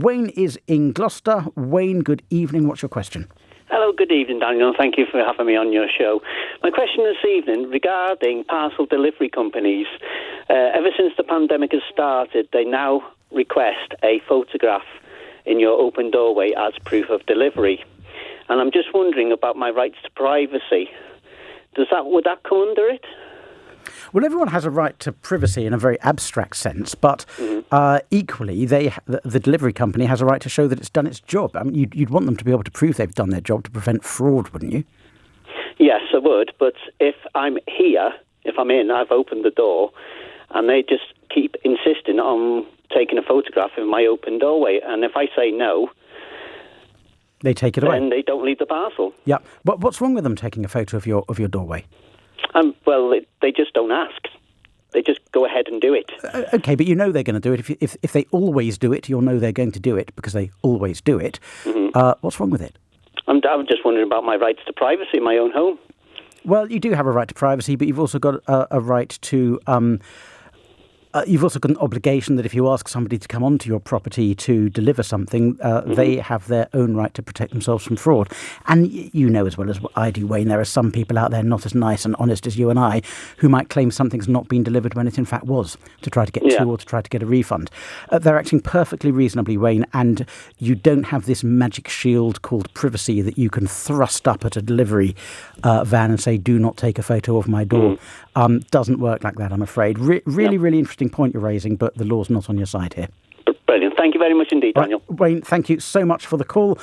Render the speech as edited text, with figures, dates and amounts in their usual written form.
Wayne is in Gloucester. Wayne, good evening. What's your question? Hello, good evening, Daniel. Thank you for having me on your show. My question this evening regarding parcel delivery companies. Ever since the pandemic has started, they now request a photograph in your open doorway as proof of delivery. And I'm just wondering about my rights to privacy. Would that come under it? Well, everyone has a right to privacy in a very abstract sense, but equally, the delivery company has a right to show that it's done its job. I mean, you'd want them to be able to prove they've done their job to prevent fraud, wouldn't you? Yes, I would. But if I'm here, if I'm in, I've opened the door, and they just keep insisting on taking a photograph of my open doorway, and if I say no, they take it away. Then they don't leave the parcel. Yeah. But what's wrong with them taking a photo of your doorway? Well, they just don't ask. They just go ahead and do it. Okay, but you know they're going to do it. If they always do it, you'll know they're going to do it because they always do it. Mm-hmm. What's wrong with it? I'm just wondering about my rights to privacy in my own home. Well, you do have a right to privacy, but you've also got a right to... you've also got an obligation that if you ask somebody to come onto your property to deliver something, they have their own right to protect themselves from fraud. And you know as well as I do, Wayne, there are some people out there not as nice and honest as you and I who might claim something's not been delivered when it in fact was, to try to get to or to try to get a refund. They're acting perfectly reasonably, Wayne, and you don't have this magic shield called privacy that you can thrust up at a delivery van and say, do not take a photo of my door. Doesn't work like that, I'm afraid. Really interesting point you're raising, but the law's not on your side here. Brilliant. Thank you very much indeed, Daniel. Right, Wayne, thank you so much for the call.